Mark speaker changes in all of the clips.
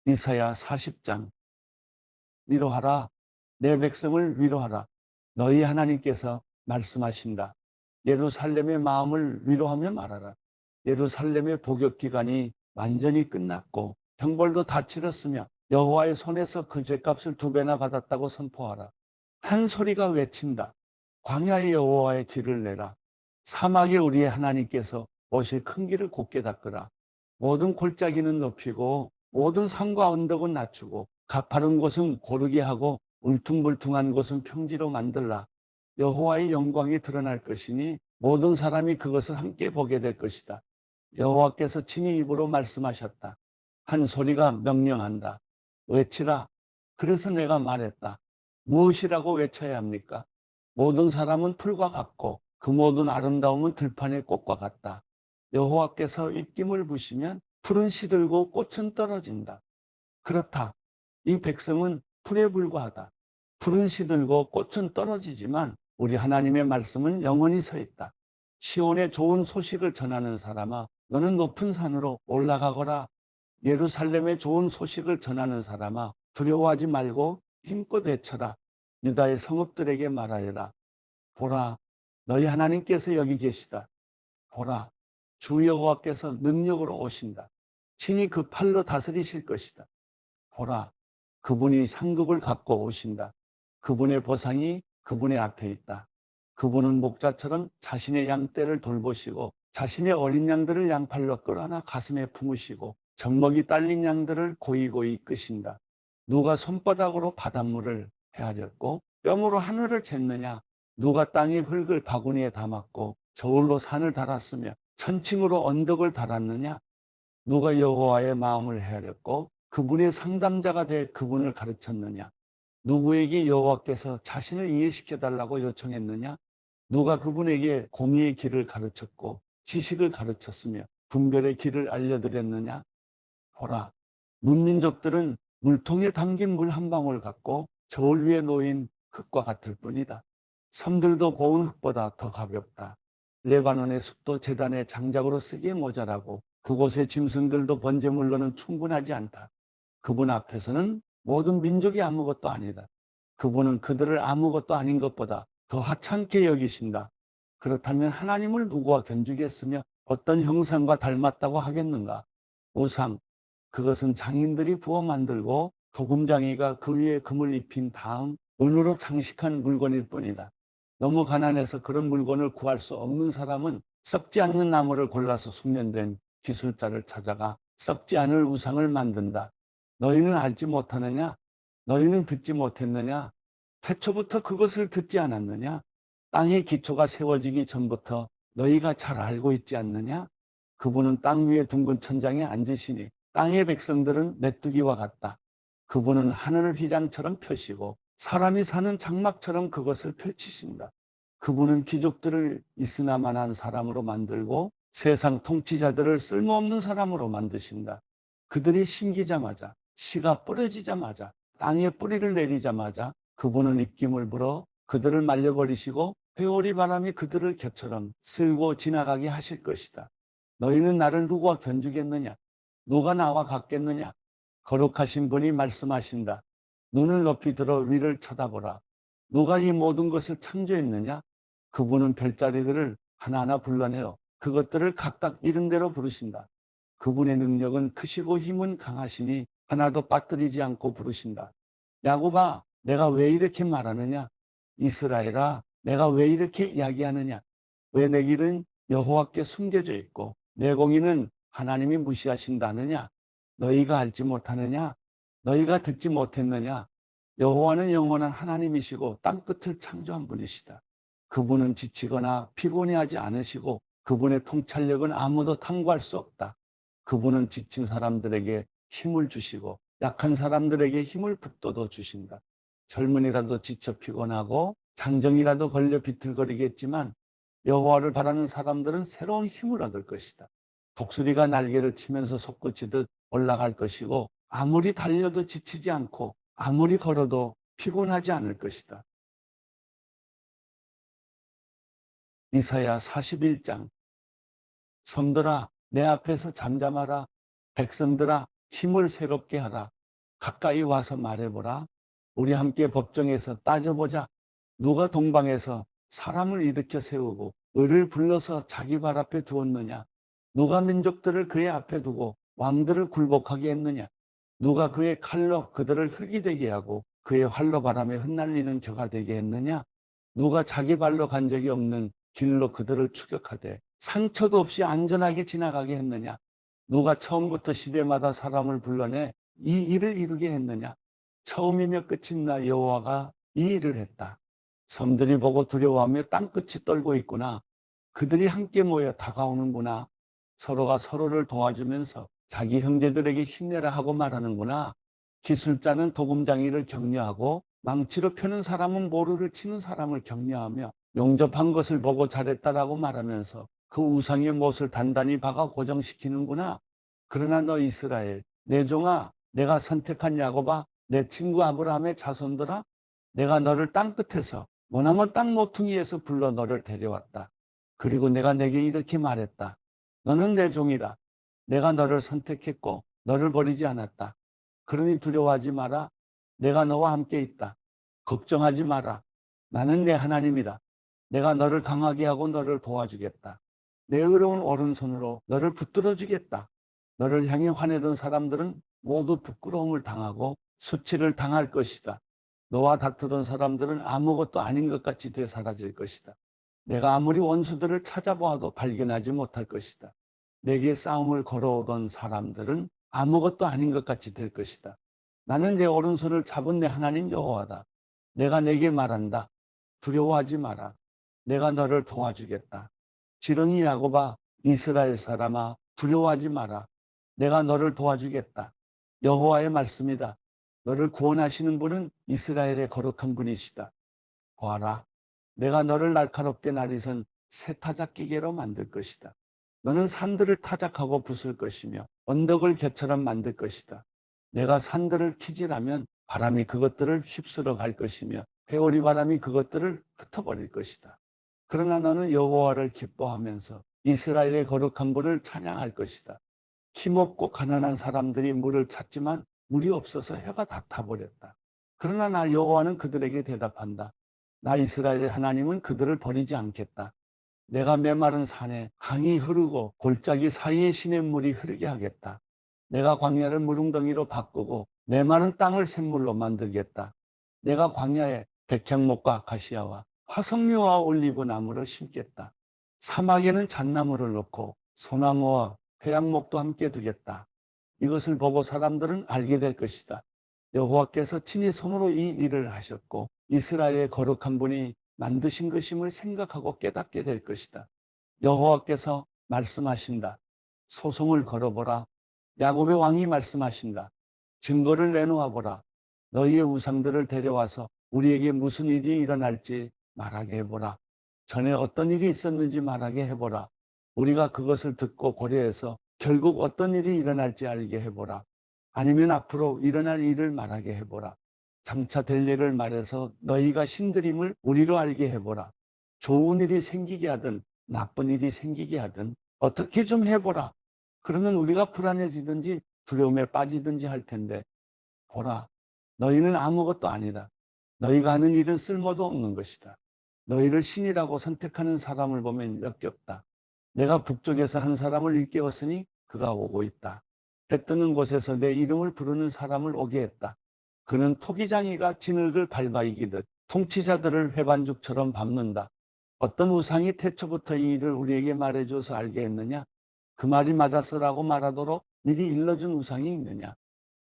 Speaker 1: 이사야 40장. 위로하라. 내 백성을 위로하라. 너희 하나님께서 말씀하신다. 예루살렘의 마음을 위로하며 말하라. 예루살렘의 복역 기간이 완전히 끝났고 형벌도 다 치렀으며 여호와의 손에서 그 죗값을 2배나 받았다고 선포하라. 한 소리가 외친다. 광야의 여호와의 길을 내라. 사막에 우리의 하나님께서 오실 큰 길을 곧게 닦으라. 모든 골짜기는 높이고 모든 산과 언덕은 낮추고 가파른 곳은 고르게 하고 울퉁불퉁한 곳은 평지로 만들라. 여호와의 영광이 드러날 것이니 모든 사람이 그것을 함께 보게 될 것이다. 여호와께서 친히 입으로 말씀하셨다. 한 소리가 명령한다. 외치라. 그래서 내가 말했다. 무엇이라고 외쳐야 합니까? 모든 사람은 풀과 같고 그 모든 아름다움은 들판의 꽃과 같다. 여호와께서 입김을 부시면 풀은 시들고 꽃은 떨어진다. 그렇다. 이 백성은 풀에 불과하다. 풀은 시들고 꽃은 떨어지지만 우리 하나님의 말씀은 영원히 서 있다. 시온의 좋은 소식을 전하는 사람아, 너는 높은 산으로 올라가거라. 예루살렘의 좋은 소식을 전하는 사람아, 두려워하지 말고 힘껏 외쳐라. 유다의 성읍들에게 말하여라. 보라, 너희 하나님께서 여기 계시다. 보라, 주 여호와께서 능력으로 오신다. 친히 그 팔로 다스리실 것이다. 보라, 그분이 상급을 갖고 오신다. 그분의 보상이 그분의 앞에 있다. 그분은 목자처럼 자신의 양떼를 돌보시고 자신의 어린 양들을 양팔로 끌어안아 가슴에 품으시고 젖먹이 딸린 양들을 고이고이 끄신다. 누가 손바닥으로 바닷물을 헤아렸고 뼘으로 하늘을 쟀느냐? 누가 땅의 흙을 바구니에 담았고 저울로 산을 달았으며 천칭으로 언덕을 달았느냐? 누가 여호와의 마음을 헤아렸고 그분의 상담자가 돼 그분을 가르쳤느냐? 누구에게 여호와께서 자신을 이해시켜 달라고 요청했느냐? 누가 그분에게 공의의 길을 가르쳤고 지식을 가르쳤으며 분별의 길을 알려드렸느냐? 보라, 문민족들은 물통에 담긴 물 한 방울 같고 저울 위에 놓인 흙과 같을 뿐이다. 섬들도 고운 흙보다 더 가볍다. 레바논의 숲도 제단의 장작으로 쓰기에 모자라고 그곳의 짐승들도 번제물로는 충분하지 않다. 그분 앞에서는 모든 민족이 아무것도 아니다. 그분은 그들을 아무것도 아닌 것보다 더 하찮게 여기신다. 그렇다면 하나님을 누구와 견주겠으며 어떤 형상과 닮았다고 하겠는가? 우상, 그것은 장인들이 부어 만들고 도금장이가 그 위에 금을 입힌 다음 은으로 장식한 물건일 뿐이다. 너무 가난해서 그런 물건을 구할 수 없는 사람은 썩지 않는 나무를 골라서 숙련된 기술자를 찾아가 썩지 않을 우상을 만든다. 너희는 알지 못하느냐? 너희는 듣지 못했느냐? 태초부터 그것을 듣지 않았느냐? 땅의 기초가 세워지기 전부터 너희가 잘 알고 있지 않느냐? 그분은 땅 위에 둥근 천장에 앉으시니 땅의 백성들은 메뚜기와 같다. 그분은 하늘을 휘장처럼 펴시고 사람이 사는 장막처럼 그것을 펼치신다. 그분은 귀족들을 있으나마나한 사람으로 만들고 세상 통치자들을 쓸모없는 사람으로 만드신다. 그들이 심기자마자 씨가 뿌려지자마자 땅에 뿌리를 내리자마자 그분은 입김을 불어 그들을 말려버리시고 회오리 바람이 그들을 겨처럼 쓸고 지나가게 하실 것이다. 너희는 나를 누구와 견주겠느냐? 누가 나와 같겠느냐? 거룩하신 분이 말씀하신다. 눈을 높이 들어 위를 쳐다보라. 누가 이 모든 것을 창조했느냐? 그분은 별자리들을 하나하나 불러내어 그것들을 각각 이름대로 부르신다. 그분의 능력은 크시고 힘은 강하시니 하나도 빠뜨리지 않고 부르신다. 야곱아, 내가 왜 이렇게 말하느냐? 이스라엘아, 내가 왜 이렇게 이야기하느냐? 왜 내 길은 여호와께 숨겨져 있고 내 공의는 하나님이 무시하신다느냐? 너희가 알지 못하느냐? 너희가 듣지 못했느냐? 여호와는 영원한 하나님이시고 땅끝을 창조한 분이시다. 그분은 지치거나 피곤해하지 않으시고 그분의 통찰력은 아무도 탐구할 수 없다. 그분은 지친 사람들에게 힘을 주시고 약한 사람들에게 힘을 북돋워 주신다. 젊은이라도 지쳐 피곤하고 장정이라도 걸려 비틀거리겠지만 여호와를 바라는 사람들은 새로운 힘을 얻을 것이다. 독수리가 날개를 치면서 솟구치듯 올라갈 것이고 아무리 달려도 지치지 않고 아무리 걸어도 피곤하지 않을 것이다. 이사야 41장. 섬들아, 내 앞에서 잠잠하라. 백성들아, 힘을 새롭게 하라. 가까이 와서 말해보라. 우리 함께 법정에서 따져보자. 누가 동방에서 사람을 일으켜 세우고 을을 불러서 자기 발 앞에 두었느냐? 누가 민족들을 그의 앞에 두고 왕들을 굴복하게 했느냐? 누가 그의 칼로 그들을 흙이 되게 하고 그의 활로 바람에 흩날리는 겨가 되게 했느냐? 누가 자기 발로 간 적이 없는 길로 그들을 추격하되 상처도 없이 안전하게 지나가게 했느냐? 누가 처음부터 시대마다 사람을 불러내 이 일을 이루게 했느냐? 처음이며 끝인 나 여호와가 이 일을 했다. 섬들이 보고 두려워하며 땅끝이 떨고 있구나. 그들이 함께 모여 다가오는구나. 서로가 서로를 도와주면서 자기 형제들에게 힘내라 하고 말하는구나. 기술자는 도금장이를 격려하고 망치로 펴는 사람은 모루를 치는 사람을 격려하며 용접한 것을 보고 잘했다라고 말하면서 그 우상의 못을 단단히 박아 고정시키는구나. 그러나 너 이스라엘, 내 종아, 내가 선택한 야곱아, 내 친구 아브라함의 자손들아, 내가 너를 땅끝에서 머나먼 땅 모퉁이에서 불러 너를 데려왔다. 그리고 내가 내게 이렇게 말했다. 너는 내 종이라. 내가 너를 선택했고 너를 버리지 않았다. 그러니 두려워하지 마라. 내가 너와 함께 있다. 걱정하지 마라. 나는 내 하나님이다. 내가 너를 강하게 하고 너를 도와주겠다. 내 의로운 오른손으로 너를 붙들어 주겠다. 너를 향해 화내던 사람들은 모두 부끄러움을 당하고 수치를 당할 것이다. 너와 다투던 사람들은 아무것도 아닌 것 같이 되사라질 것이다. 내가 아무리 원수들을 찾아보아도 발견하지 못할 것이다. 내게 싸움을 걸어오던 사람들은 아무것도 아닌 것 같이 될 것이다. 나는 내 오른손을 잡은 내 하나님 여호와다. 내가 내게 말한다. 두려워하지 마라. 내가 너를 도와주겠다. 지렁이 야곱아, 이스라엘 사람아, 두려워하지 마라. 내가 너를 도와주겠다. 여호와의 말씀이다. 너를 구원하시는 분은 이스라엘의 거룩한 분이시다. 보아라. 내가 너를 날카롭게 날이선 새 타작기계로 만들 것이다. 너는 산들을 타작하고 부술 것이며 언덕을 겨처럼 만들 것이다. 내가 산들을 키질하면 바람이 그것들을 휩쓸어 갈 것이며 회오리 바람이 그것들을 흩어버릴 것이다. 그러나 너는 여호와를 기뻐하면서 이스라엘의 거룩한 분을 찬양할 것이다. 힘없고 가난한 사람들이 물을 찾지만 물이 없어서 해가 다 타버렸다. 그러나 나 여호와는 그들에게 대답한다. 나 이스라엘의 하나님은 그들을 버리지 않겠다. 내가 메마른 산에 강이 흐르고 골짜기 사이에 시냇물이 흐르게 하겠다. 내가 광야를 무릉덩이로 바꾸고 메마른 땅을 샘물로 만들겠다. 내가 광야에 백향목과 아카시아와 화석류와 올리브 나무를 심겠다. 사막에는 잣나무를 놓고 소나무와 회양목도 함께 두겠다. 이것을 보고 사람들은 알게 될 것이다. 여호와께서 친히 손으로 이 일을 하셨고 이스라엘의 거룩한 분이 만드신 것임을 생각하고 깨닫게 될 것이다. 여호와께서 말씀하신다. 소송을 걸어보라. 야곱의 왕이 말씀하신다. 증거를 내놓아 보라. 너희의 우상들을 데려와서 우리에게 무슨 일이 일어날지 말하게 해보라. 전에 어떤 일이 있었는지 말하게 해보라. 우리가 그것을 듣고 고려해서 결국 어떤 일이 일어날지 알게 해보라. 아니면 앞으로 일어날 일을 말하게 해보라. 장차 될 일을 말해서 너희가 신들임을 우리로 알게 해보라. 좋은 일이 생기게 하든 나쁜 일이 생기게 하든 어떻게 좀 해보라. 그러면 우리가 불안해지든지 두려움에 빠지든지 할 텐데 보라. 너희는 아무것도 아니다. 너희가 하는 일은 쓸모도 없는 것이다. 너희를 신이라고 선택하는 사람을 보면 역겹다. 내가 북쪽에서 한 사람을 일깨웠으니 그가 오고 있다. 해 뜨는 곳에서 내 이름을 부르는 사람을 오게 했다. 그는 토기장이가 진흙을 밟아 이기듯 통치자들을 회반죽처럼 밟는다. 어떤 우상이 태초부터 이 일을 우리에게 말해줘서 알게 했느냐? 그 말이 맞았으라고 말하도록 미리 일러준 우상이 있느냐?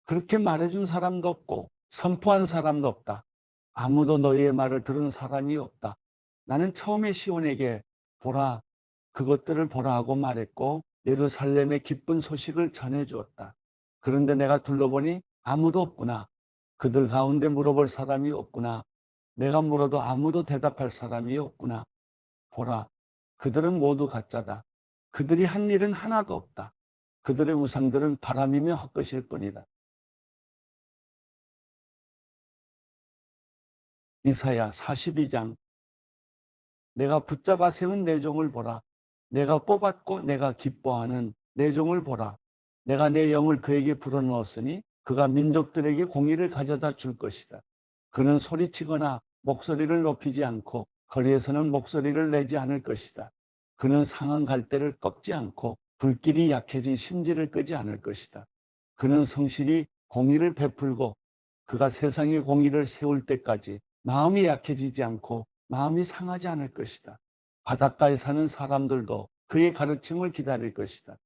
Speaker 1: 그렇게 말해준 사람도 없고 선포한 사람도 없다. 아무도 너희의 말을 들은 사람이 없다. 나는 처음에 시온에게 보라, 그것들을 보라 하고 말했고 예루살렘의 기쁜 소식을 전해주었다. 그런데 내가 둘러보니 아무도 없구나. 그들 가운데 물어볼 사람이 없구나. 내가 물어도 아무도 대답할 사람이 없구나. 보라, 그들은 모두 가짜다. 그들이 한 일은 하나도 없다. 그들의 우상들은 바람이며 헛것일 뿐이다. 이사야 42장. 내가 붙잡아 세운 내 종을 보라. 내가 뽑았고 내가 기뻐하는 내 종을 보라. 내가 내 영을 그에게 불어넣었으니 그가 민족들에게 공의를 가져다 줄 것이다. 그는 소리치거나 목소리를 높이지 않고 거리에서는 목소리를 내지 않을 것이다. 그는 상한 갈대를 꺾지 않고 불길이 약해진 심지를 끄지 않을 것이다. 그는 성실히 공의를 베풀고 그가 세상의 공의를 세울 때까지 마음이 약해지지 않고 마음이 상하지 않을 것이다. 바닷가에 사는 사람들도 그의 가르침을 기다릴 것이다.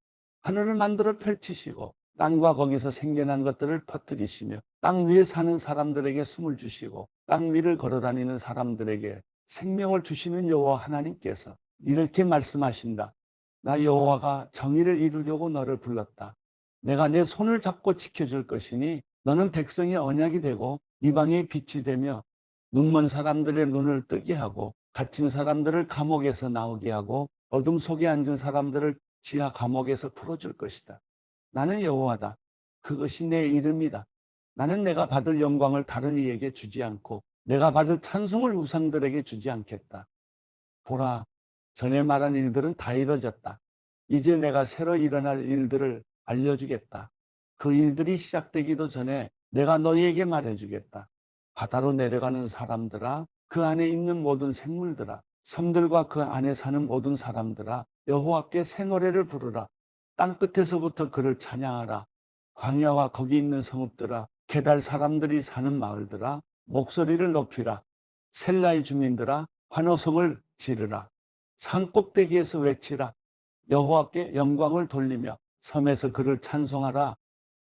Speaker 1: 하늘을 만들어 펼치시고 땅과 거기서 생겨난 것들을 퍼뜨리시며 땅 위에 사는 사람들에게 숨을 주시고 땅 위를 걸어다니는 사람들에게 생명을 주시는 여호와 하나님께서 이렇게 말씀하신다. 나 여호와가 정의를 이루려고 너를 불렀다. 내가 내 손을 잡고 지켜줄 것이니 너는 백성의 언약이 되고 이방의 빛이 되며 눈먼 사람들의 눈을 뜨게 하고 갇힌 사람들을 감옥에서 나오게 하고 어둠 속에 앉은 사람들을 지하 감옥에서 풀어줄 것이다. 나는 여호와다. 그것이 내 이름이다. 나는 내가 받을 영광을 다른 이에게 주지 않고 내가 받을 찬송을 우상들에게 주지 않겠다. 보라, 전에 말한 일들은 다 이루어졌다. 이제 내가 새로 일어날 일들을 알려주겠다. 그 일들이 시작되기도 전에 내가 너희에게 말해주겠다. 바다로 내려가는 사람들아, 그 안에 있는 모든 생물들아, 섬들과 그 안에 사는 모든 사람들아, 여호와께 새 노래를 부르라. 땅 끝에서부터 그를 찬양하라. 광야와 거기 있는 성읍들아, 게달 사람들이 사는 마을들아, 목소리를 높이라. 셀라의 주민들아, 환호성을 지르라. 산 꼭대기에서 외치라. 여호와께 영광을 돌리며 섬에서 그를 찬송하라.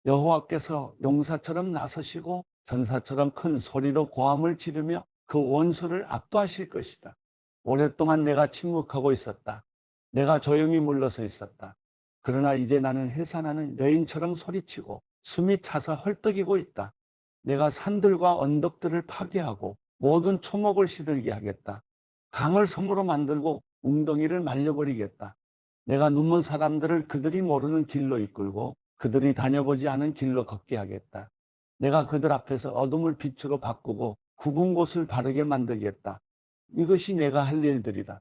Speaker 1: 여호와께서 용사처럼 나서시고 전사처럼 큰 소리로 고함을 지르며 그 원수를 압도하실 것이다. 오랫동안 내가 침묵하고 있었다. 내가 조용히 물러서 있었다. 그러나 이제 나는 해산하는 여인처럼 소리치고 숨이 차서 헐떡이고 있다. 내가 산들과 언덕들을 파괴하고 모든 초목을 시들게 하겠다. 강을 섬으로 만들고 웅덩이를 말려버리겠다. 내가 눈먼 사람들을 그들이 모르는 길로 이끌고 그들이 다녀보지 않은 길로 걷게 하겠다. 내가 그들 앞에서 어둠을 빛으로 바꾸고 굽은 곳을 바르게 만들겠다. 이것이 내가 할 일들이다.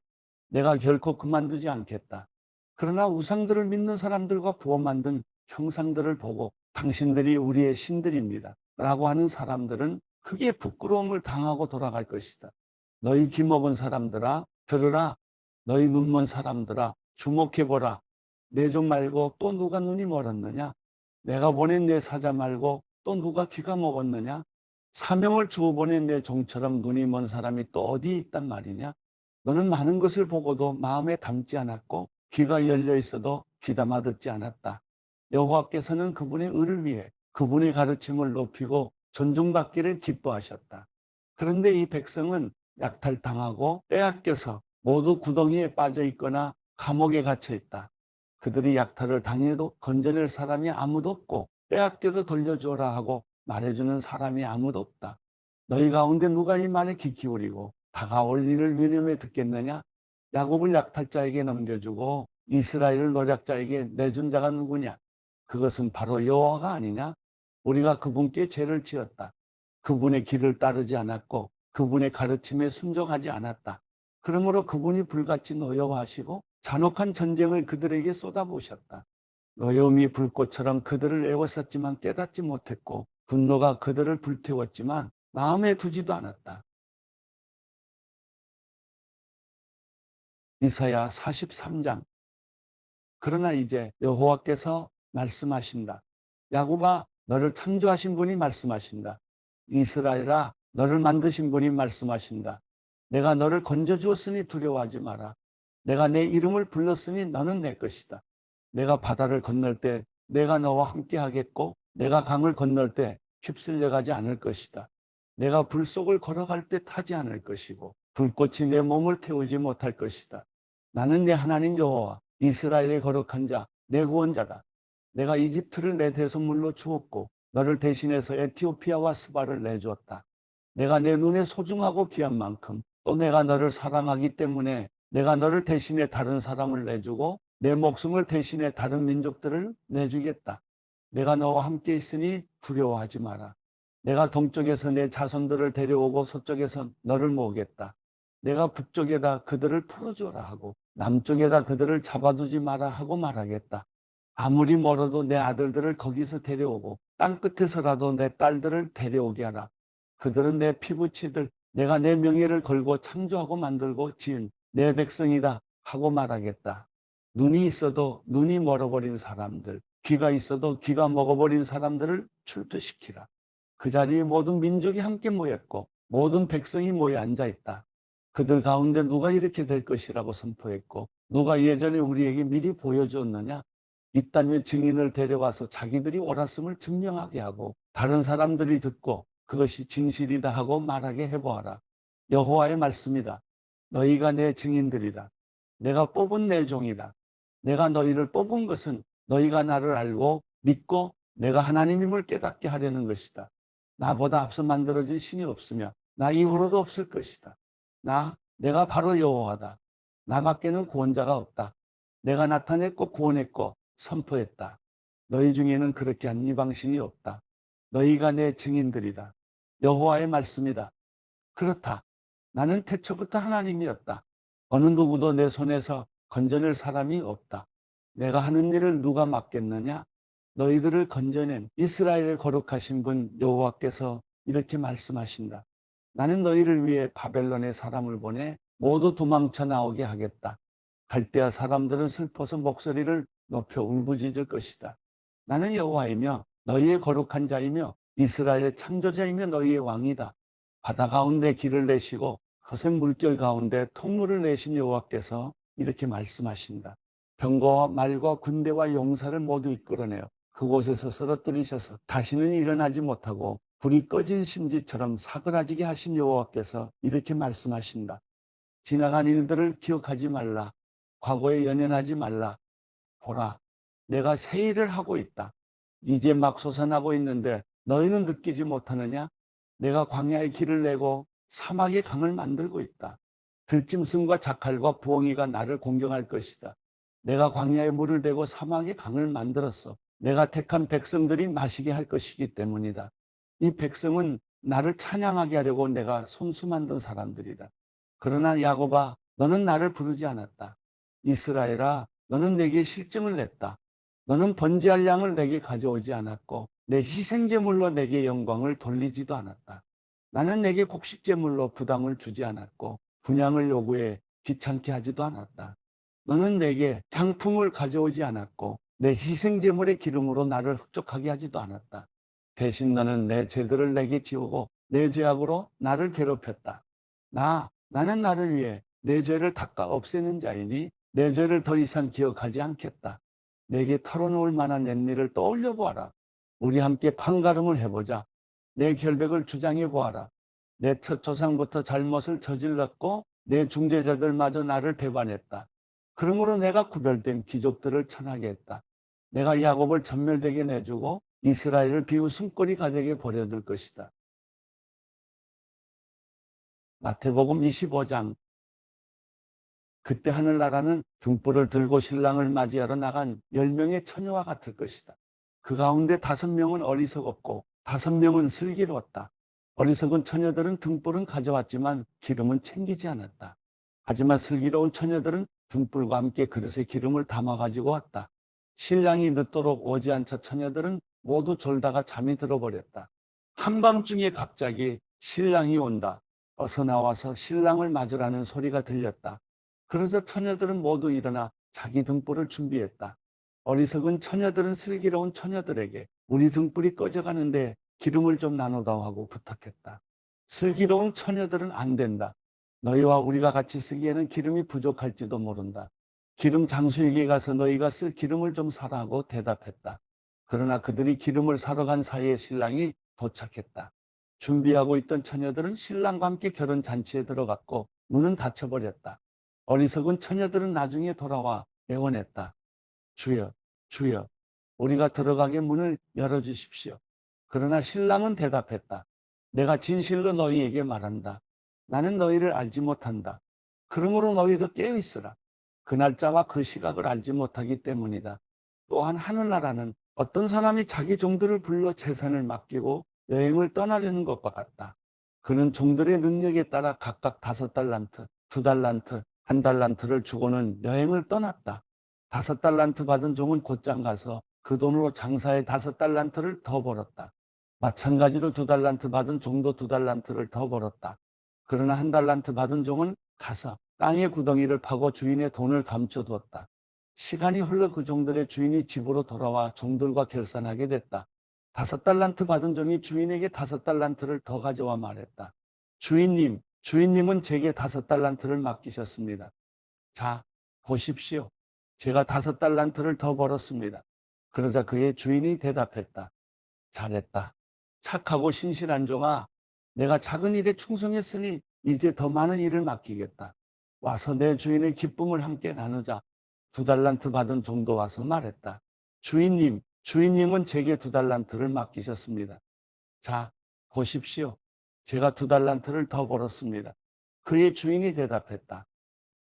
Speaker 1: 내가 결코 그만두지 않겠다. 그러나 우상들을 믿는 사람들과 부어 만든 형상들을 보고 당신들이 우리의 신들입니다 라고 하는 사람들은 크게 부끄러움을 당하고 돌아갈 것이다. 너희 귀먹은 사람들아 들으라. 너희 눈먼 사람들아 주목해보라. 내 종 말고 또 누가 눈이 멀었느냐? 내가 보낸 내 사자 말고 또 누가 귀가 먹었느냐? 사명을 주어 보낸 내 종처럼 눈이 먼 사람이 또 어디 있단 말이냐? 너는 많은 것을 보고도 마음에 담지 않았고 귀가 열려 있어도 귀담아 듣지 않았다. 여호와께서는 그분의 의를 위해 그분의 가르침을 높이고 존중받기를 기뻐하셨다. 그런데 이 백성은 약탈당하고 빼앗겨서 모두 구덩이에 빠져 있거나 감옥에 갇혀 있다. 그들이 약탈을 당해도 건져낼 사람이 아무도 없고 빼앗겨도 돌려주어라 하고 말해주는 사람이 아무도 없다. 너희 가운데 누가 이 말에 귀 기울이고 다가올 일을 유념해 듣겠느냐? 야곱을 약탈자에게 넘겨주고 이스라엘을 노략자에게 내준 자가 누구냐? 그것은 바로 여호와가 아니냐? 우리가 그분께 죄를 지었다. 그분의 길을 따르지 않았고 그분의 가르침에 순종하지 않았다. 그러므로 그분이 불같이 노여워하시고 잔혹한 전쟁을 그들에게 쏟아부으셨다. 노여움이 불꽃처럼 그들을 애워쌌지만 깨닫지 못했고 분노가 그들을 불태웠지만 마음에 두지도 않았다. 이사야 43장. 그러나 이제 여호와께서 말씀하신다. 야곱아, 너를 창조하신 분이 말씀하신다. 이스라엘아, 너를 만드신 분이 말씀하신다. 내가 너를 건져주었으니 두려워하지 마라. 내가 내 이름을 불렀으니 너는 내 것이다. 내가 바다를 건널 때 내가 너와 함께 하겠고 내가 강을 건널 때 휩쓸려 가지 않을 것이다. 내가 불 속을 걸어갈 때 타지 않을 것이고 불꽃이 내 몸을 태우지 못할 것이다. 나는 내 하나님 여호와 이스라엘의 거룩한 자 내 구원자다. 내가 이집트를 내 대속물로 주었고 너를 대신해서 에티오피아와 스바를 내주었다. 내가 내 눈에 소중하고 귀한 만큼 또 내가 너를 사랑하기 때문에 내가 너를 대신해 다른 사람을 내주고 내 목숨을 대신해 다른 민족들을 내주겠다. 내가 너와 함께 있으니 두려워하지 마라. 내가 동쪽에서 내 자손들을 데려오고 서쪽에서 너를 모으겠다. 내가 북쪽에다 그들을 풀어주라 하고 남쪽에다 그들을 잡아두지 마라 하고 말하겠다. 아무리 멀어도 내 아들들을 거기서 데려오고 땅끝에서라도 내 딸들을 데려오게 하라. 그들은 내 피부치들, 내가 내 명예를 걸고 창조하고 만들고 지은 내 백성이다 하고 말하겠다. 눈이 있어도 눈이 멀어버린 사람들, 귀가 있어도 귀가 먹어버린 사람들을 출두시키라. 그 자리에 모든 민족이 함께 모였고 모든 백성이 모여 앉아있다. 그들 가운데 누가 이렇게 될 것이라고 선포했고 누가 예전에 우리에게 미리 보여주었느냐? 있다면 증인을 데려와서 자기들이 옳았음을 증명하게 하고 다른 사람들이 듣고 그것이 진실이다 하고 말하게 해보아라. 여호와의 말씀이다. 너희가 내 증인들이다. 내가 뽑은 내 종이다. 내가 너희를 뽑은 것은 너희가 나를 알고 믿고 내가 하나님임을 깨닫게 하려는 것이다. 나보다 앞서 만들어진 신이 없으며 나 이후로도 없을 것이다. 내가 바로 여호와다. 나밖에는 구원자가 없다. 내가 나타냈고 구원했고 선포했다. 너희 중에는 그렇게 한 이방신이 없다. 너희가 내 증인들이다. 여호와의 말씀이다. 그렇다. 나는 태초부터 하나님이었다. 어느 누구도 내 손에서 건져낼 사람이 없다. 내가 하는 일을 누가 맡겠느냐? 너희들을 건져낸 이스라엘의 거룩하신 분 여호와께서 이렇게 말씀하신다. 나는 너희를 위해 바벨론에 사람을 보내 모두 도망쳐 나오게 하겠다. 갈대아 사람들은 슬퍼서 목소리를 높여 울부짖을 것이다. 나는 여호와이며 너희의 거룩한 자이며 이스라엘의 창조자이며 너희의 왕이다. 바다 가운데 길을 내시고 거센 물결 가운데 통로를 내신 여호와께서 이렇게 말씀하신다. 병거와 말과 군대와 용사를 모두 이끌어내어 그곳에서 쓰러뜨리셔서 다시는 일어나지 못하고 불이 꺼진 심지처럼 사그라지게 하신 여호와께서 이렇게 말씀하신다. 지나간 일들을 기억하지 말라. 과거에 연연하지 말라. 보라, 내가 새 일을 하고 있다. 이제 막 솟아나고 있는데 너희는 느끼지 못하느냐? 내가 광야의 길을 내고 사막의 강을 만들고 있다. 들짐승과 자칼과 부엉이가 나를 공경할 것이다. 내가 광야에 물을 대고 사막의 강을 만들었어. 내가 택한 백성들이 마시게 할 것이기 때문이다. 이 백성은 나를 찬양하게 하려고 내가 손수 만든 사람들이다. 그러나 야곱아, 너는 나를 부르지 않았다. 이스라엘아, 너는 내게 실증을 냈다. 너는 번제할 양을 내게 가져오지 않았고 내 희생제물로 내게 영광을 돌리지도 않았다. 나는 내게 곡식제물로 부담을 주지 않았고 분향을 요구해 귀찮게 하지도 않았다. 너는 내게 향품을 가져오지 않았고 내 희생제물의 기름으로 나를 흡족하게 하지도 않았다. 대신 너는 내 죄들을 내게 지우고 내 죄악으로 나를 괴롭혔다. 나는 나를 위해 내 죄를 닦아 없애는 자이니 내 죄를 더 이상 기억하지 않겠다. 내게 털어놓을 만한 옛일을 떠올려 보아라. 우리 함께 판가름을 해보자. 내 결백을 주장해 보아라. 내 첫 조상부터 잘못을 저질렀고 내 중재자들마저 나를 배반했다. 그러므로 내가 구별된 귀족들을 천하게 했다. 내가 야곱을 전멸되게 내주고 이스라엘을 비웃음거리가 되게 버려둘 것이다. 마태복음 25장. 그때 하늘나라는 등불을 들고 신랑을 맞이하러 나간 10명의 처녀와 같을 것이다. 그 가운데 5명은 어리석었고 5명은 슬기로웠다. 어리석은 처녀들은 등불은 가져왔지만 기름은 챙기지 않았다. 하지만 슬기로운 처녀들은 등불과 함께 그릇에 기름을 담아가지고 왔다. 신랑이 늦도록 오지 않자 처녀들은 모두 졸다가 잠이 들어버렸다. 한밤중에 갑자기 신랑이 온다. 어서 나와서 신랑을 맞으라는 소리가 들렸다. 그러자 처녀들은 모두 일어나 자기 등불을 준비했다. 어리석은 처녀들은 슬기로운 처녀들에게 우리 등불이 꺼져가는데 기름을 좀 나눠다오 하고 부탁했다. 슬기로운 처녀들은 안 된다. 너희와 우리가 같이 쓰기에는 기름이 부족할지도 모른다. 기름 장수에게 가서 너희가 쓸 기름을 좀 사라 하고 대답했다. 그러나 그들이 기름을 사러 간 사이에 신랑이 도착했다. 준비하고 있던 처녀들은 신랑과 함께 결혼 잔치에 들어갔고 문은 닫혀버렸다. 어리석은 처녀들은 나중에 돌아와 애원했다. 주여, 주여, 우리가 들어가게 문을 열어주십시오. 그러나 신랑은 대답했다. 내가 진실로 너희에게 말한다. 나는 너희를 알지 못한다. 그러므로 너희도 깨어있으라. 그 날짜와 그 시각을 알지 못하기 때문이다. 또한 하늘나라는 어떤 사람이 자기 종들을 불러 재산을 맡기고 여행을 떠나려는 것과 같다. 그는 종들의 능력에 따라 각각 5달란트, 2달란트, 1달란트를 주고는 여행을 떠났다. 5달란트 받은 종은 곧장 가서 그 돈으로 장사에 5달란트를 더 벌었다. 마찬가지로 2달란트 받은 종도 2달란트를 더 벌었다. 그러나 1달란트 받은 종은 가서 땅의 구덩이를 파고 주인의 돈을 감춰두었다. 시간이 흘러 그 종들의 주인이 집으로 돌아와 종들과 결산하게 됐다. 5달란트 받은 종이 주인에게 5달란트를 더 가져와 말했다. 주인님은 제게 5달란트를 맡기셨습니다. 자, 보십시오. 제가 5달란트를 더 벌었습니다. 그러자 그의 주인이 대답했다. 잘했다. 착하고 신실한 종아, 내가 작은 일에 충성했으니 이제 더 많은 일을 맡기겠다. 와서 내 주인의 기쁨을 함께 나누자. 2달란트 받은 종도 와서 말했다. 주인님은 제게 2달란트를 맡기셨습니다. 자, 보십시오. 제가 2달란트를 더 벌었습니다. 그의 주인이 대답했다.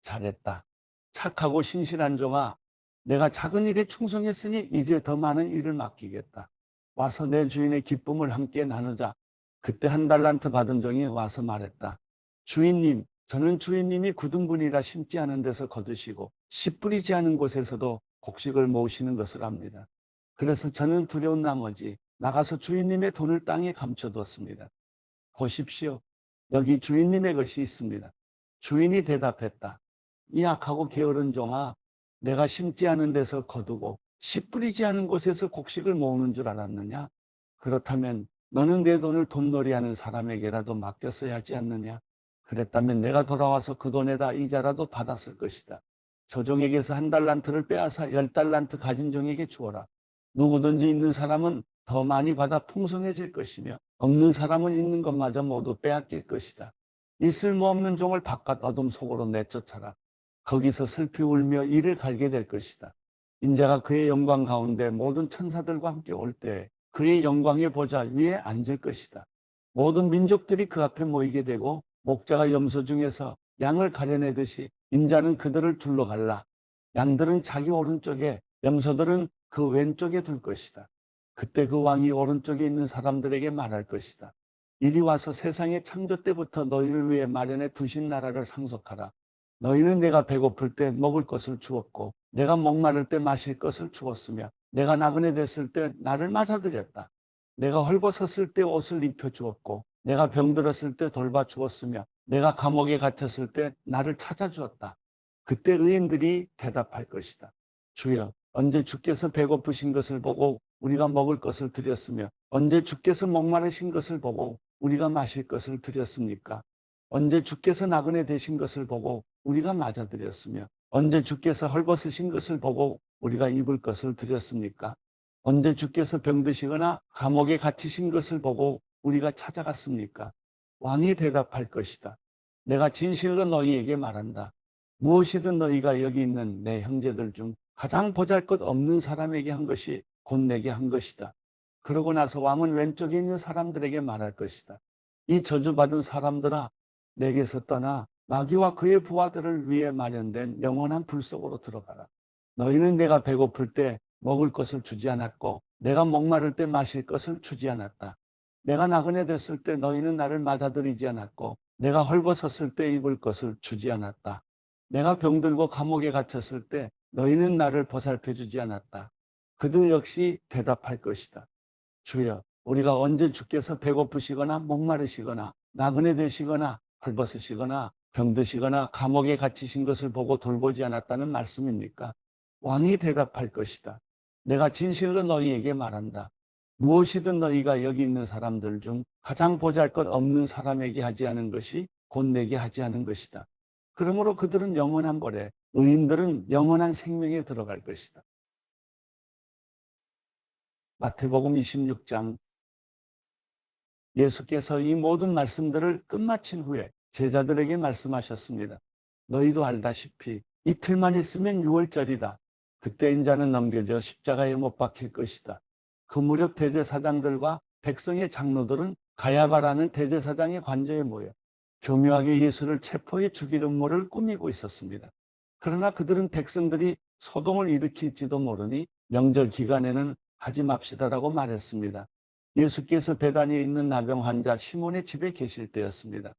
Speaker 1: 잘했다. 착하고 신실한 종아, 내가 작은 일에 충성했으니 이제 더 많은 일을 맡기겠다. 와서 내 주인의 기쁨을 함께 나누자. 그때 1달란트 받은 종이 와서 말했다. 저는 주인님이 굳은 분이라 심지 않은 데서 거두시고 씨 뿌리지 않은 곳에서도 곡식을 모으시는 것을 압니다. 그래서 저는 두려운 나머지 나가서 주인님의 돈을 땅에 감춰두었습니다. 보십시오. 여기 주인님의 것이 있습니다. 주인이 대답했다. 이 악하고 게으른 종아, 내가 심지 않은 데서 거두고 씨 뿌리지 않은 곳에서 곡식을 모으는 줄 알았느냐? 그렇다면 너는 내 돈을 돈놀이하는 사람에게라도 맡겼어야 하지 않느냐? 그랬다면 내가 돌아와서 그 돈에다 이자라도 받았을 것이다. 저 종에게서 1달란트를 빼앗아 10달란트 가진 종에게 주어라. 누구든지 있는 사람은 더 많이 받아 풍성해질 것이며 없는 사람은 있는 것마저 모두 빼앗길 것이다. 이 쓸모없는 종을 바깥 어둠 속으로 내쫓아라. 거기서 슬피 울며 이를 갈게 될 것이다. 인자가 그의 영광 가운데 모든 천사들과 함께 올 때 그의 영광의 보좌 위에 앉을 것이다. 모든 민족들이 그 앞에 모이게 되고 목자가 염소 중에서 양을 가려내듯이 인자는 그들을 둘러갈라. 양들은 자기 오른쪽에, 염소들은 그 왼쪽에 둘 것이다. 그때 그 왕이 오른쪽에 있는 사람들에게 말할 것이다. 이리 와서 세상의 창조 때부터 너희를 위해 마련해 두신 나라를 상속하라. 너희는 내가 배고플 때 먹을 것을 주었고 내가 목마를 때 마실 것을 주었으며 내가 나그네 됐을 때 나를 맞아들였다. 내가 헐벗었을 때 옷을 입혀주었고 내가 병들었을 때 돌봐주었으며 내가 감옥에 갇혔을 때 나를 찾아주었다. 그때 의인들이 대답할 것이다. 주여, 언제 주께서 배고프신 것을 보고 우리가 먹을 것을 드렸으며 언제 주께서 목마르신 것을 보고 우리가 마실 것을 드렸습니까? 언제 주께서 나그네 되신 것을 보고 우리가 맞아드렸으며 언제 주께서 헐벗으신 것을 보고 우리가 입을 것을 드렸습니까? 언제 주께서 병드시거나 감옥에 갇히신 것을 보고 우리가 찾아갔습니까? 왕이 대답할 것이다. 내가 진실로 너희에게 말한다. 무엇이든 너희가 여기 있는 내 형제들 중 가장 보잘것없는 사람에게 한 것이 곧 내게 한 것이다. 그러고 나서 왕은 왼쪽에 있는 사람들에게 말할 것이다. 이 저주받은 사람들아, 내게서 떠나 마귀와 그의 부하들을 위해 마련된 영원한 불 속으로 들어가라. 너희는 내가 배고플 때 먹을 것을 주지 않았고 내가 목마를 때 마실 것을 주지 않았다. 내가 나그네 됐을 때 너희는 나를 맞아들이지 않았고 내가 헐벗었을 때 입을 것을 주지 않았다. 내가 병들고 감옥에 갇혔을 때 너희는 나를 보살펴 주지 않았다. 그들 역시 대답할 것이다. 주여, 우리가 언제 주께서 배고프시거나 목마르시거나 나그네 되시거나 헐벗으시거나 병드시거나 감옥에 갇히신 것을 보고 돌보지 않았다는 말씀입니까? 왕이 대답할 것이다. 내가 진실로 너희에게 말한다. 무엇이든 너희가 여기 있는 사람들 중 가장 보잘것없는 사람에게 하지 않은 것이 곧 내게 하지 않은 것이다. 그러므로 그들은 영원한 벌에, 의인들은 영원한 생명에 들어갈 것이다. 마태복음 26장. 예수께서 이 모든 말씀들을 끝마친 후에 제자들에게 말씀하셨습니다. 너희도 알다시피 이틀만 있으면 6월절이다. 그때 인자는 넘겨져 십자가에 못 박힐 것이다. 그 무렵 대제사장들과 백성의 장로들은 가야바라는 대제사장의 관저에 모여 교묘하게 예수를 체포해 죽일 음모를 꾸미고 있었습니다. 그러나 그들은 백성들이 소동을 일으킬지도 모르니 명절 기간에는 하지 맙시다라고 말했습니다. 예수께서 베다니에 있는 나병 환자 시몬의 집에 계실 때였습니다.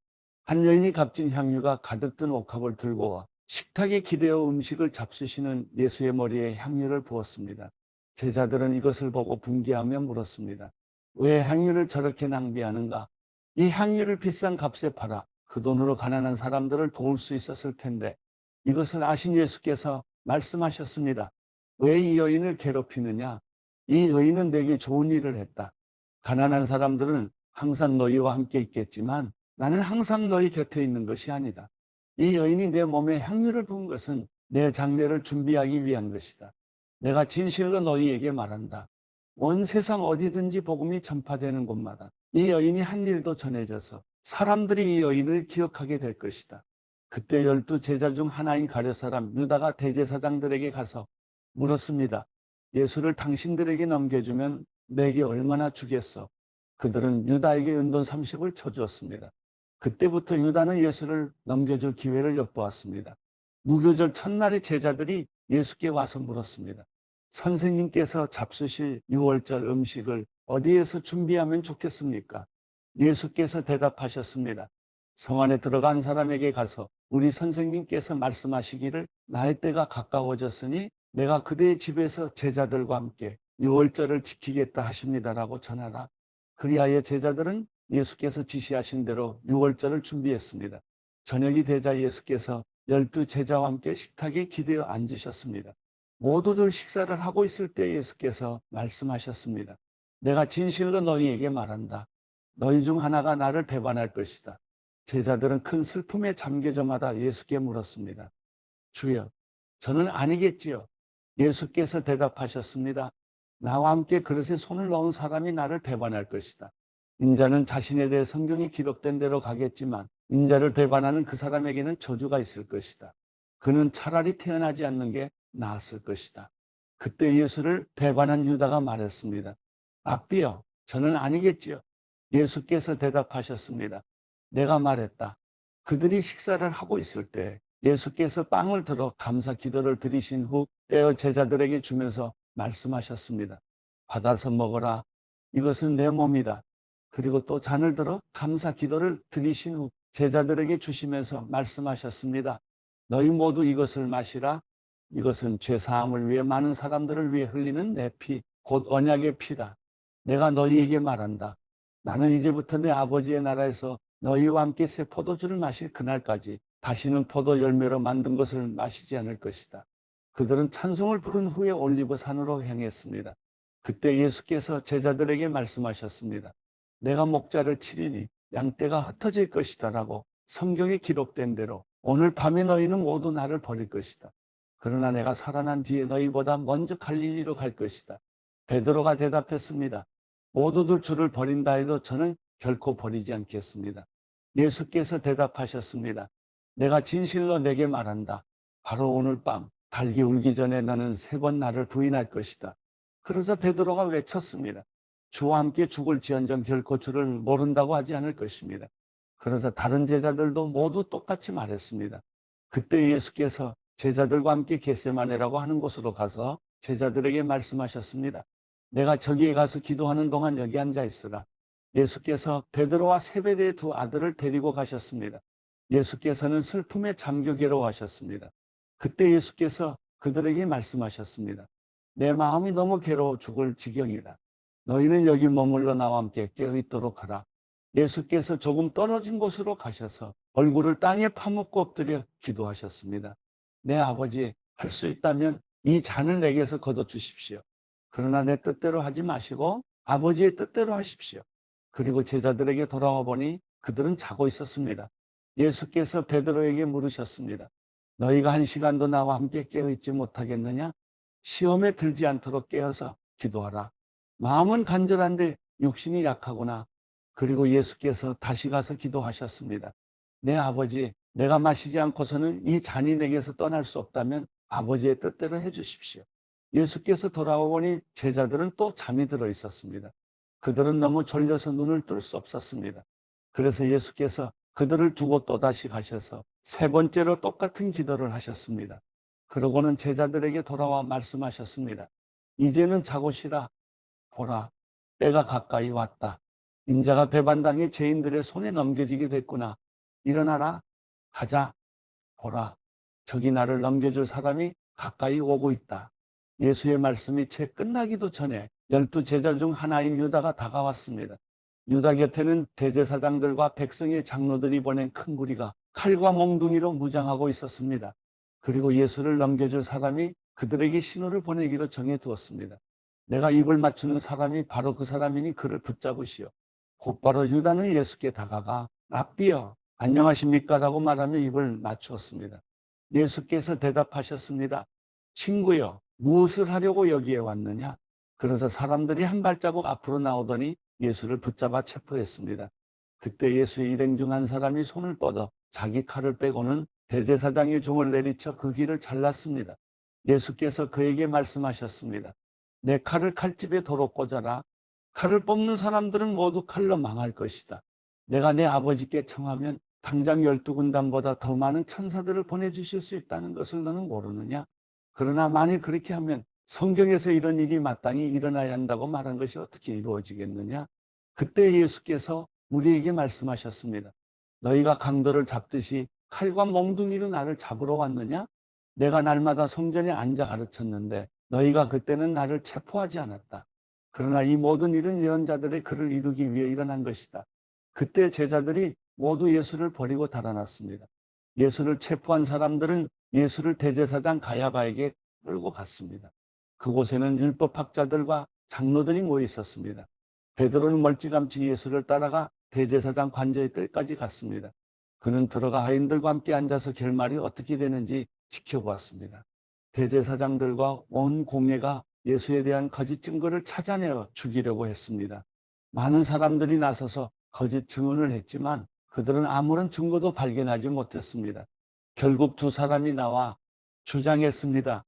Speaker 1: 한 여인이 값진 향유가 가득 든 옥합을 들고 와 식탁에 기대어 음식을 잡수시는 예수의 머리에 향유를 부었습니다. 제자들은 이것을 보고 분개하며 물었습니다. 왜 향유를 저렇게 낭비하는가? 이 향유를 비싼 값에 팔아 그 돈으로 가난한 사람들을 도울 수 있었을 텐데. 이것을 아신 예수께서 말씀하셨습니다. 왜 이 여인을 괴롭히느냐? 이 여인은 내게 좋은 일을 했다. 가난한 사람들은 항상 너희와 함께 있겠지만 나는 항상 너희 곁에 있는 것이 아니다. 이 여인이 내 몸에 향유를 부은 것은 내 장례를 준비하기 위한 것이다. 내가 진실로 너희에게 말한다. 온 세상 어디든지 복음이 전파되는 곳마다 이 여인이 한 일도 전해져서 사람들이 이 여인을 기억하게 될 것이다. 그때 12 제자 중 하나인 가룟 사람 유다가 대제사장들에게 가서 물었습니다. 예수를 당신들에게 넘겨주면 내게 얼마나 주겠어? 그들은 유다에게 은돈 30을 쳐주었습니다. 그때부터 유다는 예수를 넘겨줄 기회를 엿보았습니다. 무교절 첫날에 제자들이 예수께 와서 물었습니다. 선생님께서 잡수실 유월절 음식을 어디에서 준비하면 좋겠습니까? 예수께서 대답하셨습니다. 성 안에 들어간 사람에게 가서 우리 선생님께서 말씀하시기를 나의 때가 가까워졌으니 내가 그대의 집에서 제자들과 함께 유월절을 지키겠다 하십니다라고 전하라. 그리하여 제자들은 예수께서 지시하신 대로 유월절을 준비했습니다. 저녁이 되자 예수께서 12 제자와 함께 식탁에 기대어 앉으셨습니다. 모두들 식사를 하고 있을 때 예수께서 말씀하셨습니다. 내가 진실로 너희에게 말한다. 너희 중 하나가 나를 배반할 것이다. 제자들은 큰 슬픔에 잠겨져마다 예수께 물었습니다. 주여, 저는 아니겠지요. 예수께서 대답하셨습니다. 나와 함께 그릇에 손을 넣은 사람이 나를 배반할 것이다. 인자는 자신에 대해 성경이 기록된 대로 가겠지만 인자를 배반하는 그 사람에게는 저주가 있을 것이다. 그는 차라리 태어나지 않는 게 나았을 것이다. 그때 예수를 배반한 유다가 말했습니다. 랍비여, 저는 아니겠지요. 예수께서 대답하셨습니다. 내가 말했다. 그들이 식사를 하고 있을 때 예수께서 빵을 들어 감사 기도를 드리신 후 떼어 제자들에게 주면서 말씀하셨습니다. 받아서 먹어라. 이것은 내 몸이다. 그리고 또 잔을 들어 감사 기도를 드리신 후 제자들에게 주시면서 말씀하셨습니다. 너희 모두 이것을 마시라. 이것은 죄 사함을 위해 많은 사람들을 위해 흘리는 내 피, 곧 언약의 피다. 내가 너희에게 말한다. 나는 이제부터 내 아버지의 나라에서 너희와 함께 새 포도주를 마실 그날까지 다시는 포도 열매로 만든 것을 마시지 않을 것이다. 그들은 찬송을 부른 후에 올리브 산으로 향했습니다. 그때 예수께서 제자들에게 말씀하셨습니다. 내가 목자를 치리니 양떼가 흩어질 것이다 라고 성경에 기록된 대로 오늘 밤에 너희는 모두 나를 버릴 것이다. 그러나 내가 살아난 뒤에 너희보다 먼저 갈릴리로 갈 것이다. 베드로가 대답했습니다. 모두들 주를 버린다 해도 저는 결코 버리지 않겠습니다. 예수께서 대답하셨습니다. 내가 진실로 내게 말한다. 바로 오늘 밤 달기 울기 전에 너는 3번 나를 부인할 것이다. 그러자 베드로가 외쳤습니다. 주와 함께 죽을지언정 결코 주를 모른다고 하지 않을 것입니다. 그러자 다른 제자들도 모두 똑같이 말했습니다. 그때 예수께서 제자들과 함께 겟세마네라고 하는 곳으로 가서 제자들에게 말씀하셨습니다. 내가 저기에 가서 기도하는 동안 여기 앉아 있으라. 예수께서 베드로와 세베대의 2 아들을 데리고 가셨습니다. 예수께서는 슬픔에 잠겨 괴로워하셨습니다. 그때 예수께서 그들에게 말씀하셨습니다. 내 마음이 너무 괴로워 죽을 지경이라. 너희는 여기 머물러 나와 함께 깨어있도록 하라. 예수께서 조금 떨어진 곳으로 가셔서 얼굴을 땅에 파묻고 엎드려 기도하셨습니다. 내 아버지, 할 수 있다면 이 잔을 내게서 거둬주십시오. 그러나 내 뜻대로 하지 마시고 아버지의 뜻대로 하십시오. 그리고 제자들에게 돌아와 보니 그들은 자고 있었습니다. 예수께서 베드로에게 물으셨습니다. 너희가 1시간도 나와 함께 깨어있지 못하겠느냐? 시험에 들지 않도록 깨어서 기도하라. 마음은 간절한데 육신이 약하구나. 그리고 예수께서 다시 가서 기도하셨습니다. 내 아버지, 내가 마시지 않고서는 이 잔이 내게서 떠날 수 없다면 아버지의 뜻대로 해주십시오. 예수께서 돌아와 보니 제자들은 또 잠이 들어 있었습니다. 그들은 너무 졸려서 눈을 뜰 수 없었습니다. 그래서 예수께서 그들을 두고 또다시 가셔서 3번째로 똑같은 기도를 하셨습니다. 그러고는 제자들에게 돌아와 말씀하셨습니다. 이제는 자고 쉬라. 보라, 때가 가까이 왔다. 인자가 배반당해 죄인들의 손에 넘겨지게 됐구나. 일어나라. 가자. 보라, 저기 나를 넘겨줄 사람이 가까이 오고 있다. 예수의 말씀이 채 끝나기도 전에 12 제자 중 하나인 유다가 다가왔습니다. 유다 곁에는 대제사장들과 백성의 장로들이 보낸 큰 무리가 칼과 몽둥이로 무장하고 있었습니다. 그리고 예수를 넘겨줄 사람이 그들에게 신호를 보내기로 정해두었습니다. 내가 입을 맞추는 사람이 바로 그 사람이니 그를 붙잡으시오. 곧바로 유다는 예수께 다가가 랍비여 안녕하십니까 라고 말하며 입을 맞추었습니다. 예수께서 대답하셨습니다. 친구여 무엇을 하려고 여기에 왔느냐? 그래서 사람들이 한 발자국 앞으로 나오더니 예수를 붙잡아 체포했습니다. 그때 예수의 일행 중 한 사람이 손을 뻗어 자기 칼을 빼고는 대제사장의 종을 내리쳐 그 귀를 잘랐습니다. 예수께서 그에게 말씀하셨습니다. 내 칼을 칼집에 도로 꽂아라. 칼을 뽑는 사람들은 모두 칼로 망할 것이다. 내가 내 아버지께 청하면 당장 12군단보다 더 많은 천사들을 보내주실 수 있다는 것을 너는 모르느냐? 그러나 만일 그렇게 하면 성경에서 이런 일이 마땅히 일어나야 한다고 말한 것이 어떻게 이루어지겠느냐? 그때 예수께서 우리에게 말씀하셨습니다. 너희가 강도를 잡듯이 칼과 몽둥이로 나를 잡으러 왔느냐? 내가 날마다 성전에 앉아 가르쳤는데 너희가 그때는 나를 체포하지 않았다. 그러나 이 모든 일은 예언자들의 글을 이루기 위해 일어난 것이다. 그때 제자들이 모두 예수를 버리고 달아났습니다. 예수를 체포한 사람들은 예수를 대제사장 가야바에게 끌고 갔습니다. 그곳에는 율법학자들과 장로들이 모여 있었습니다. 베드로는 멀찌감치 예수를 따라가 대제사장 관저의 뜰까지 갔습니다. 그는 들어가 하인들과 함께 앉아서 결말이 어떻게 되는지 지켜보았습니다. 대제사장들과 온 공회가 예수에 대한 거짓 증거를 찾아내어 죽이려고 했습니다. 많은 사람들이 나서서 거짓 증언을 했지만 그들은 아무런 증거도 발견하지 못했습니다. 결국 두 사람이 나와 주장했습니다.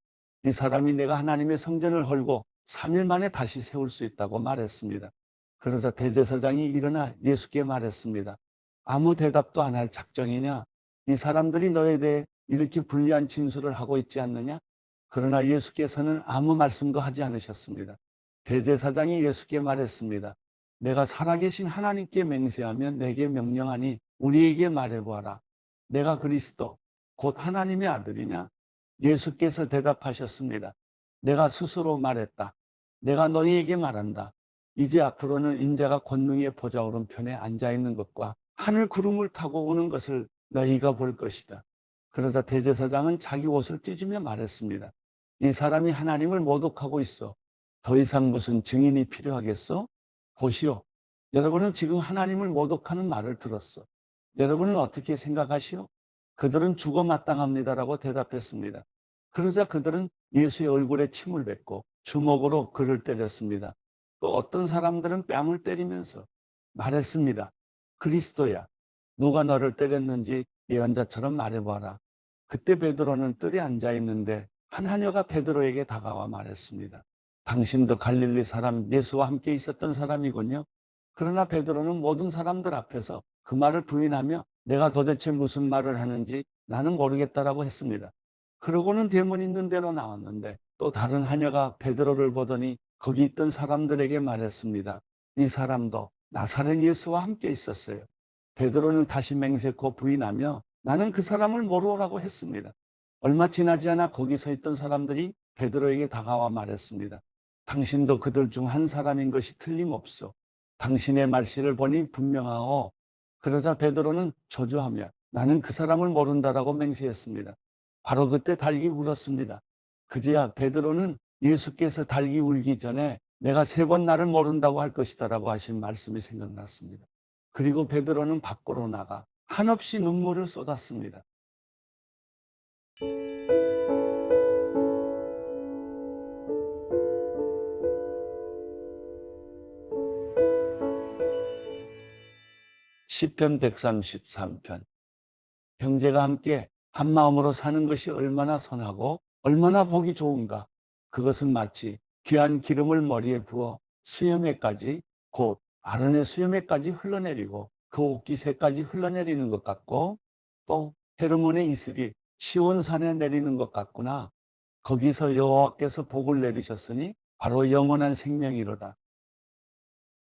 Speaker 1: 이 사람이 내가 하나님의 성전을 헐고 3일 만에 다시 세울 수 있다고 말했습니다. 그러자 대제사장이 일어나 예수께 말했습니다. 아무 대답도 안 할 작정이냐? 이 사람들이 너에 대해 이렇게 불리한 진술을 하고 있지 않느냐? 그러나 예수께서는 아무 말씀도 하지 않으셨습니다. 대제사장이 예수께 말했습니다. 내가 살아계신 하나님께 맹세하면 내게 명령하니 우리에게 말해보아라. 내가 그리스도 곧 하나님의 아들이냐? 예수께서 대답하셨습니다. 내가 스스로 말했다. 내가 너희에게 말한다. 이제 앞으로는 인자가 권능의 보좌 오른편에 앉아있는 것과 하늘 구름을 타고 오는 것을 너희가 볼 것이다. 그러자 대제사장은 자기 옷을 찢으며 말했습니다. 이 사람이 하나님을 모독하고 있어. 더 이상 무슨 증인이 필요하겠어? 보시오. 여러분은 지금 하나님을 모독하는 말을 들었어. 여러분은 어떻게 생각하시오? 그들은 죽어 마땅합니다라고 대답했습니다. 그러자 그들은 예수의 얼굴에 침을 뱉고 주먹으로 그를 때렸습니다. 또 어떤 사람들은 뺨을 때리면서 말했습니다. 그리스도야, 누가 너를 때렸는지 예언자처럼 말해봐라. 그때 베드로는 뜰에 앉아 있는데 한 하녀가 베드로에게 다가와 말했습니다. 당신도 갈릴리 사람 예수와 함께 있었던 사람이군요. 그러나 베드로는 모든 사람들 앞에서 그 말을 부인하며 내가 도대체 무슨 말을 하는지 나는 모르겠다라고 했습니다. 그러고는 대문 있는 데로 나왔는데 또 다른 하녀가 베드로를 보더니 거기 있던 사람들에게 말했습니다. 이 사람도 나사렛 예수와 함께 있었어요. 베드로는 다시 맹세코 부인하며 나는 그 사람을 모르라고 했습니다. 얼마 지나지 않아 거기 서 있던 사람들이 베드로에게 다가와 말했습니다. 당신도 그들 중 한 사람인 것이 틀림없어. 당신의 말씨를 보니 분명하오. 그러자 베드로는 저주하며 나는 그 사람을 모른다라고 맹세했습니다. 바로 그때 닭이 울었습니다. 그제야 베드로는 예수께서 닭이 울기 전에 내가 3번 나를 모른다고 할 것이다라고 하신 말씀이 생각났습니다. 그리고 베드로는 밖으로 나가 한없이 눈물을 쏟았습니다. 시편 133편. 형제가 함께 한 마음으로 사는 것이 얼마나 선하고 얼마나 보기 좋은가. 그것은 마치 귀한 기름을 머리에 부어 수염에까지 곧 아론의 수염에까지 흘러내리고 그 옷깃에까지 흘러내리는 것 같고 또 헤르몬의 이슬이 시온산에 내리는 것 같구나. 거기서 여호와께서 복을 내리셨으니 바로 영원한 생명이로다.